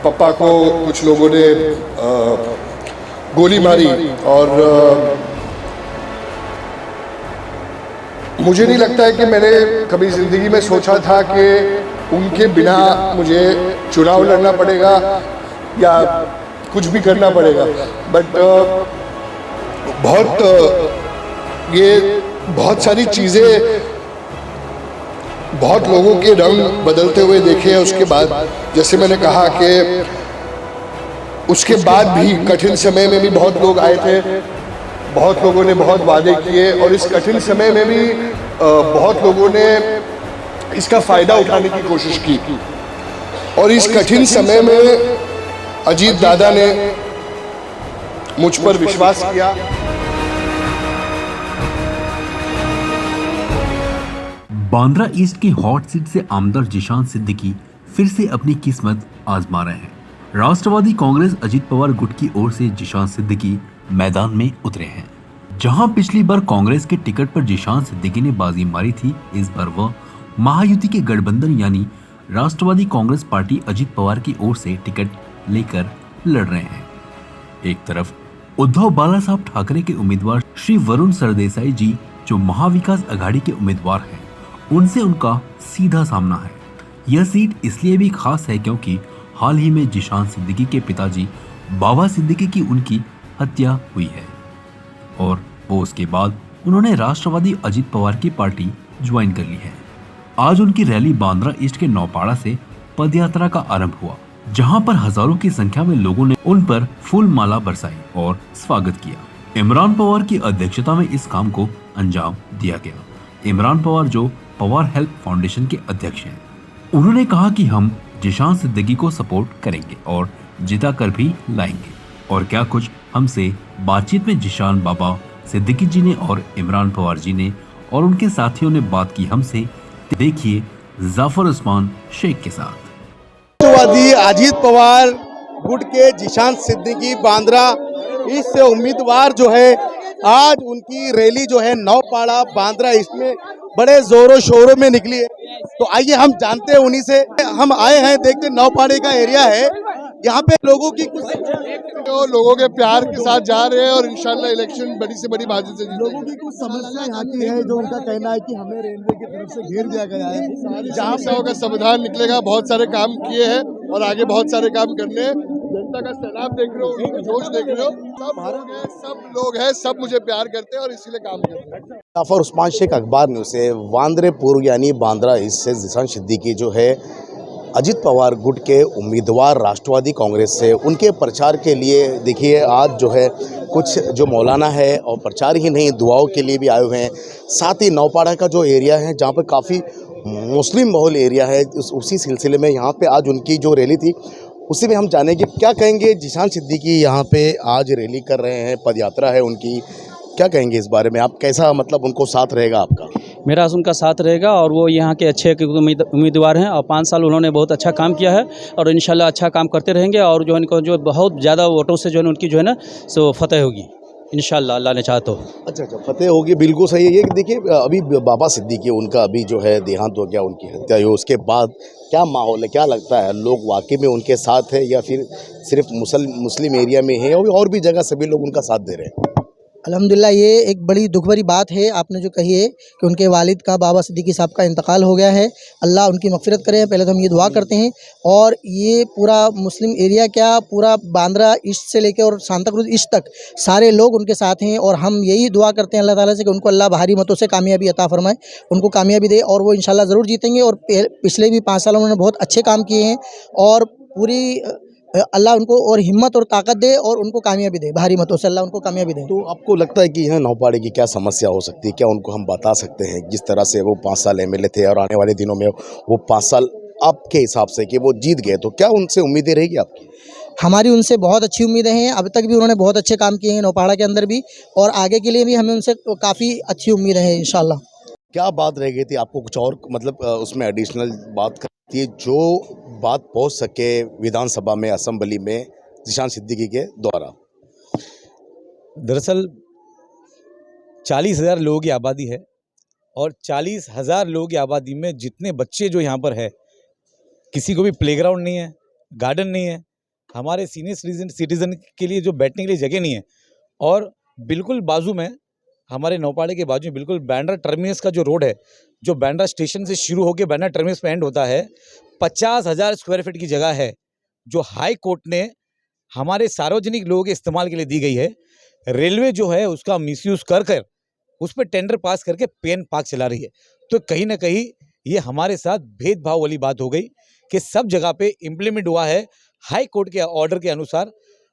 पापा को कुछ लोगों ने गोली मारी और मुझे नहीं लगता है कि मैंने कभी ज़िंदगी में सोचा था कि उनके बिना मुझे चुनाव लड़ना पड़ेगा या कुछ भी करना पड़ेगा। बट बहुत सारी चीज़ें, बहुत लोगों के रंग बदलते हुए देखे हैं उसके बाद। जैसे मैंने कहा कि उसके बाद भी कठिन समय में भी बहुत लोग आए थे, बहुत लोगों ने बहुत वादे किए और इस कठिन समय में भी बहुत लोगों ने इसका फ़ायदा उठाने की कोशिश की। और इस कठिन समय में अजीत दादा ने मुझ पर विश्वास किया। बांद्रा ईस्ट की हॉट सीट से आमदार जिशान सिद्दीकी फिर से अपनी किस्मत आजमा रहे हैं। राष्ट्रवादी कांग्रेस अजीत पवार गुट की ओर से जिशान सिद्दीकी मैदान में उतरे हैं। जहां पिछली बार कांग्रेस के टिकट पर जिशान सिद्दीकी ने बाजी मारी थी, इस बार वह महायुति के गठबंधन यानी राष्ट्रवादी कांग्रेस पार्टी अजीत पवार की ओर से टिकट लेकर लड़ रहे हैं। एक तरफ उद्धव बाला साहब ठाकरे के उम्मीदवार श्री वरुण सरदेसाई जी, जो महाविकास आघाड़ी के उम्मीदवार हैं, उनसे उनका सीधा सामना है। यह सीट इसलिए भी खास है क्योंकि हाल ही में जिशान सिद्दीकी के पिताजी बाबा सिद्दीकी की उनकी हत्या हुई है और वो उसके बाद उन्होंने राष्ट्रवादी अजीत पवार की पार्टी ज्वाइन कर ली है। आज उनकी रैली बांद्रा ईस्ट के नौपाड़ा से पदयात्रा का आरंभ हुआ, जहां पर हजारों की संख्या में लोगों ने उन पर फूल माला बरसाई और स्वागत किया। इमरान पवार की अध्यक्षता में इस काम को अंजाम दिया गया। इमरान पवार, जो पवार हेल्प फाउंडेशन के अध्यक्ष हैं, उन्होंने कहा कि हम जिशान सिद्दीकी को सपोर्ट करेंगे और जिता कर भी लाएंगे। और क्या कुछ हमसे बातचीत में जिशान बाबा सिद्दीकी जी ने और इमरान पवार जी ने और उनके साथियों ने बात की हमसे। देखिए जाफर उस्मान शेख के साथ। राष्ट्रवादी अजीत पवार गुट के जिशान सिद्दीकी बांद्रा ईस्ट से उम्मीदवार जो है, आज उनकी रैली जो है नौपाड़ा बांद्रा ईस्ट में बड़े जोरों शोरों में निकली है। तो आइए हम जानते हैं उन्हीं से। हम आए हैं, देखते नौपाड़े का एरिया है, यहाँ पे लोगों की कुछ लोगों के प्यार के साथ जा रहे हैं और इंशाल्लाह इलेक्शन बड़ी से बड़ी बाजी से लोगों की कुछ समस्या यहाँ की है, जो उनका कहना है कि हमें रेलवे की तरफ से घेर दिया गया है। जहाँ समस्याओं का समाधान निकलेगा। बहुत सारे काम किए हैं और आगे बहुत सारे काम करने हैं। जनता का सैलाब देख रहे हो, उनका जोश देख रहे हो। सब लोग हैं, सब मुझे प्यार करते हैं और इसीलिए काम करते हैं। जाफर उस्मान शेख, अखबार न्यूज़ से वांद्रे पूर्व यानी बांद्रा ईस्ट से जिशान सिद्दीकी जो है अजीत पवार गुट के उम्मीदवार राष्ट्रवादी कांग्रेस से, उनके प्रचार के लिए देखिए आज जो है कुछ जो मौलाना है और प्रचार ही नहीं दुआओं के लिए भी आए हुए हैं। साथ ही नौपाड़ा का जो एरिया है जहाँ पर काफ़ी मुस्लिम बहुल एरिया है, उसी सिलसिले में यहाँ पे आज उनकी जो रैली थी उसी में हम जानेंगे क्या कहेंगे। जिशान सिद्दीकी यहाँ पे आज रैली कर रहे हैं, पदयात्रा है उनकी, क्या कहेंगे इस बारे में? आप कैसा मतलब उनको साथ रहेगा आपका? मेरा उनका साथ रहेगा और वो यहाँ के अच्छे उम्मीदवार हैं और 5 साल उन्होंने बहुत अच्छा काम किया है और इंशाल्लाह अच्छा काम करते रहेंगे और जो इनको जो बहुत ज़्यादा वोटों से जो है उनकी जो है ना सो फतेह होगी इंशाल्लाह, अल्लाह ने चाहा तो। अच्छा, फतेह होगी, बिल्कुल सही है। ये देखिए अभी बाबा सिद्दीकी उनका अभी जो है देहांत हो गया, उनकी हत्या हुई, उसके बाद क्या माहौल है, क्या लगता है लोग वाकई में उनके साथ है या फिर सिर्फ मुस्लिम एरिया में है और भी जगह सभी लोग उनका साथ दे रहे हैं? अल्हम्दुलिल्लाह, ये एक बड़ी दुख भरी बात है आपने जो कही है कि उनके वालिद का, बाबा सिद्दीकी साहब का इंतकाल हो गया है। अल्लाह उनकी मग़फ़िरत करे, पहले तो हम ये दुआ करते हैं। और ये पूरा मुस्लिम एरिया क्या, पूरा बांद्रा ईस्ट से लेकर और सांताक्रूज़ ईस्ट तक सारे लोग उनके साथ हैं और हम यही दुआ करते हैं अल्लाह ताला से कि उनको अल्लाह भारी मतों से कामयाबी अता फ़रमाए, उनको कामयाबी दे और वो इंशाल्लाह ज़रूर जीतेंगे। और पिछले भी 5 साल उन्होंने बहुत अच्छे काम किए हैं और पूरी अल्लाह उनको और हिम्मत और ताकत दे और उनको कामयाबी दे, भारी मतों से अल्लाह उनको कामयाबी दे। तो आपको लगता है कि यहाँ नौपाड़े की क्या समस्या हो सकती है, क्या उनको हम बता सकते हैं? जिस तरह से वो 5 साल एमएलए थे और आने वाले दिनों में वो 5 साल आपके हिसाब से कि वो जीत गए, तो क्या उनसे उम्मीदें रहेगी आपकी? हमारी उनसे बहुत अच्छी उम्मीदें हैं। अब तक भी उन्होंने बहुत अच्छे काम किए हैं नौपाड़ा के अंदर भी, और आगे के लिए भी हमें उनसे काफ़ी अच्छी उम्मीदें हैं इंशाल्लाह। क्या बात रह गई थी आपको कुछ और मतलब उसमें एडिशनल बात करती है जो बात पहुंच सके विधानसभा में, असेंबली में जिशान सिद्दीकी के द्वारा? दरअसल 40,000 लोगों की आबादी है और 40,000 लोगों की आबादी में जितने बच्चे जो यहाँ पर है, किसी को भी प्लेग्राउंड नहीं है, गार्डन नहीं है, हमारे सीनियर सिटीजन के लिए जो बैठने के लिए जगह नहीं है। और बिल्कुल बाजू में, हमारे नौपाड़े के बाजू में बिल्कुल बांद्रा टर्मिनस का जो रोड है, जो बांद्रा स्टेशन से शुरू होकर बांद्रा टर्मिनस पे एंड होता है, 50,000 स्क्वायर फीट की जगह है जो हाई कोर्ट ने हमारे सार्वजनिक लोगों के इस्तेमाल के लिए दी गई है। रेलवे जो है उसका मिसयूज कर उस पर टेंडर पास करके पेन पार्क चला रही है। तो कहीं ना कहीं ये हमारे साथ भेदभाव वाली बात हो गई कि सब जगह पे इम्प्लीमेंट हुआ है हाई कोर्ट के ऑर्डर के अनुसार,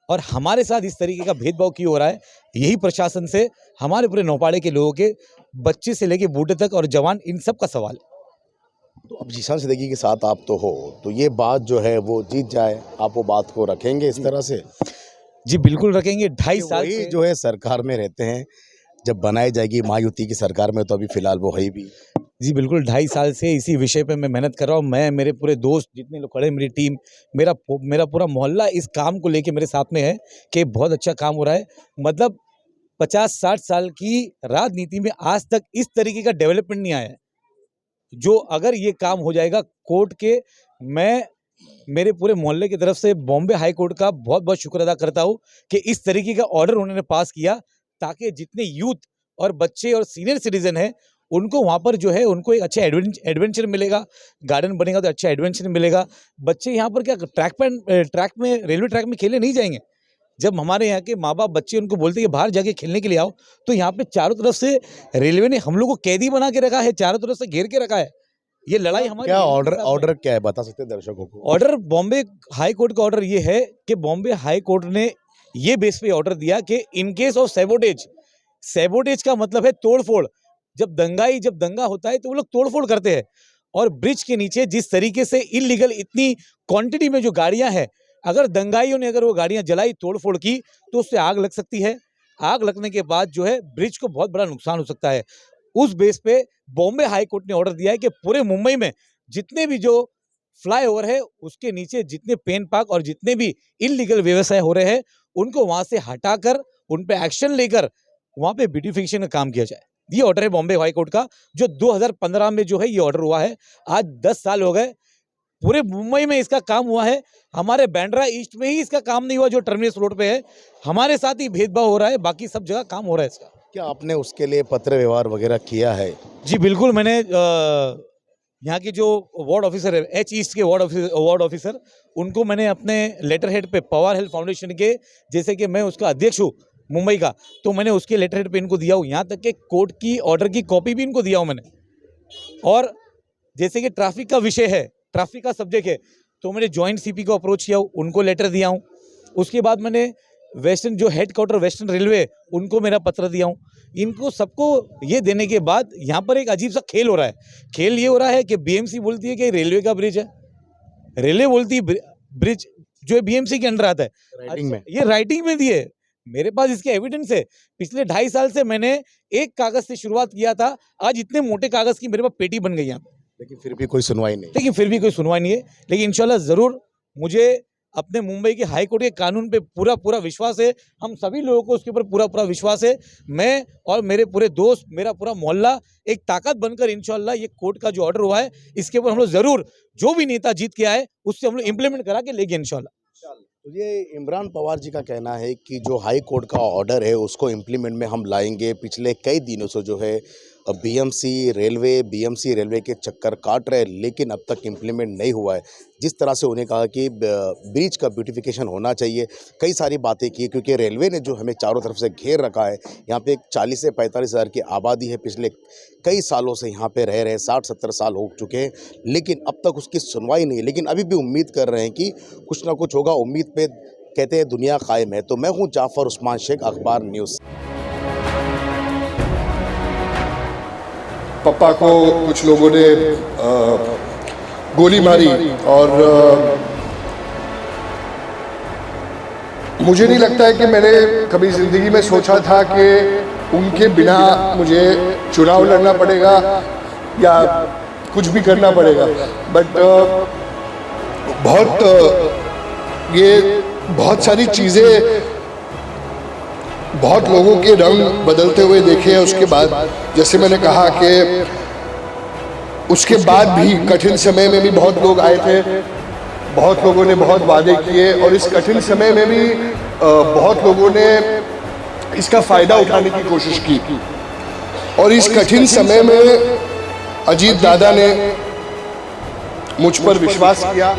और हमारे साथ इस तरीके का भेदभाव क्यों हो रहा है, यही प्रशासन से हमारे पूरे नौपाड़े के लोगों के, बच्चे से लेके बूढ़े तक और जवान, इन सब का सवाल है। तो अब जीशान सिद्दीकी के साथ आप तो हो, तो ये बात जो है वो जीत जाए, आप वो बात को रखेंगे इस तरह से? जी बिल्कुल रखेंगे। 2.5 साल वही से जो है सरकार में रहते हैं, जब बनाई जाएगी महायुति की सरकार में, तो अभी फिलहाल वो है ही भी। जी बिल्कुल, 2.5 साल से इसी विषय पे मैं मेहनत कर रहा हूँ। मैं, मेरे पूरे दोस्त जितने लोग खड़े, मेरी टीम, मेरा पूरा मोहल्ला इस काम को लेके मेरे साथ में है कि बहुत अच्छा काम हो रहा है। मतलब 50-60 साल की राजनीति में आज तक इस तरीके का डेवलपमेंट नहीं आया है। जो अगर ये काम हो जाएगा कोर्ट के, मैं मेरे पूरे मोहल्ले की तरफ से बॉम्बे हाई कोर्ट का बहुत बहुत शुक्र अदा करता हूँ कि इस तरीके का ऑर्डर उन्होंने पास किया, ताकि जितने यूथ और बच्चे और सीनियर सिटीजन हैं उनको वहाँ पर जो है उनको एक अच्छा एडवेंचर मिलेगा। गार्डन बनेगा तो अच्छा एडवेंचर मिलेगा। बच्चे यहाँ पर क्या ट्रैक में रेलवे ट्रैक में खेलने नहीं जाएंगे। जब हमारे यहाँ के माँ बाप बच्चे उनको बोलते हैं कि बाहर जाके खेलने के लिए आओ, तो यहाँ पे चारों तरफ से रेलवे ने हम लोग को कैदी बना के रखा है, चारों तरफ से घेर के रखा है। ये लड़ाई हमारी क्या ऑर्डर क्या है, बता सकते हैं दर्शकों को? ऑर्डर बॉम्बे हाई कोर्ट का ऑर्डर ये है कि बॉम्बे हाई कोर्ट ने ये बेस पे ऑर्डर दिया कि इन केस ऑफ सैबोटेज का मतलब है तोड़फोड़। जब दंगा होता है तो वो लोग तोड़फोड़ करते हैं। और ब्रिज के नीचे जिस तरीके से इलीगल इतनी क्वांटिटी में जो गाड़ियां हैं, अगर दंगाइयों ने अगर वो गाड़ियां जलाई, तोड़फोड़ की, तो उससे आग लग सकती है। आग लगने के बाद जो है ब्रिज को बहुत बड़ा नुकसान हो सकता है। उस बेस पे बॉम्बे हाई कोर्ट ने ऑर्डर दिया है कि पूरे मुंबई में जितने भी जो फ्लाईओवर है उसके नीचे जितने पेन पार्क और जितने भी इलीगल व्यवसाय हो रहे हैं उनको वहां से हटाकर उन पे एक्शन लेकर वहां पे ब्यूटिफिकेशन का काम किया जाए। ये ऑर्डर है बॉम्बे हाई कोर्ट का, जो 2015 में जो है ये ऑर्डर हुआ है। आज 10 साल हो गए, पूरे मुंबई में इसका काम हुआ है। हमारे बांद्रा ईस्ट में ही इसका काम नहीं हुआ, जो टर्मिनस रोड पे है। हमारे साथ ही भेदभाव हो रहा है, बाकी सब जगह काम हो रहा है इसका। क्या आपने उसके लिए पत्र व्यवहार वगैरह किया है? जी बिल्कुल, मैंने यहाँ के जो वार्ड ऑफिसर है, एच ईस्ट के वार्ड ऑफिसर, उनको मैंने अपने लेटर हेड पे पवार हेल्थ फाउंडेशन के, जैसे कि मैं उसका अध्यक्ष हूँ मुंबई का, तो मैंने उसके लेटर हेड पे इनको दिया हूँ। यहाँ तक कि कोर्ट की ऑर्डर की कॉपी भी इनको दिया हूँ मैंने। और जैसे कि ट्रैफिक का विषय है, ट्रैफिक का सब्जेक्ट है, तो मैंने जॉइंट सीपी को अप्रोच किया हूँ, उनको लेटर दिया हूँ। उसके बाद मैंने वेस्टर्न जो हेडक्वार्टर वेस्टर्न रेलवे, उनको मेरा पत्र दिया हूँ। इनको सबको ये देने के बाद यहाँ पर एक अजीब सा खेल हो रहा है। खेल ये हो रहा है कि बीएमसी बोलती है कि रेलवे का ब्रिज है, रेलवे बोलती है ब्रिज जो है बीएमसी के अंडर आता है। राइटिंग में? ये राइटिंग में दिए, मेरे पास इसके एविडेंस है। पिछले 2.5 साल से मैंने एक कागज से शुरुआत किया था, आज इतने मोटे कागज की मेरे पास पेटी बन गई है। लेकिन फिर भी कोई सुनवाई नहीं। लेकिन इंशाल्लाह जरूर, मुझे अपने मुंबई के हाई कोर्ट के कानून पे पूरा विश्वास है। हम सभी लोगों को उसके ऊपर पूरा विश्वास है। मैं और मेरे पूरे दोस्त, मेरा पूरा मोहल्ला एक ताकत बनकर इंशाल्लाह ये कोर्ट का जो ऑर्डर हुआ है इसके ऊपर हम लोग जरूर, जो भी नेता जीत के आए उससे हम लोग इम्प्लीमेंट करा के लेंगे इंशाल्लाह। तो ये इमरान पवार जी का कहना है कि जो हाई कोर्ट का ऑर्डर है उसको इम्प्लीमेंट में हम लाएंगे। पिछले कई दिनों से जो है बीएमसी रेलवे के चक्कर काट रहे, लेकिन अब तक इम्प्लीमेंट नहीं हुआ है। जिस तरह से उन्हें कहा कि ब्रिज का ब्यूटिफिकेशन होना चाहिए, कई सारी बातें की, क्योंकि रेलवे ने जो हमें चारों तरफ से घेर रखा है। यहाँ पे 40 से 45 हज़ार की आबादी है, पिछले कई सालों से यहाँ पे रह रहे हैं, 60-70 साल हो चुके हैं, लेकिन अब तक उसकी सुनवाई नहीं। लेकिन अभी भी उम्मीद कर रहे हैं कि कुछ ना कुछ होगा। उम्मीद पे कहते हैं दुनिया कायम है। तो मैं हूँ जाफर उस्मान शेख, अखबार न्यूज़। पप्पा को कुछ लोगों ने गोली मारी, और मुझे नहीं लगता है कि मैंने कभी ज़िंदगी में सोचा था कि उनके बिना मुझे चुनाव लड़ना पड़ेगा या कुछ भी करना पड़ेगा। बट बहुत सारी चीज़ें, बहुत लोगों के रंग बदलते हुए देखे हैं। उसके बाद, जैसे मैंने कहा कि उसके बाद भी कठिन समय में भी बहुत लोग आए थे, बहुत लोगों ने बहुत वादे किए और इस कठिन समय में भी बहुत लोगों ने इसका फ़ायदा उठाने की कोशिश की और इस कठिन समय में अजीत दादा ने मुझ पर विश्वास किया।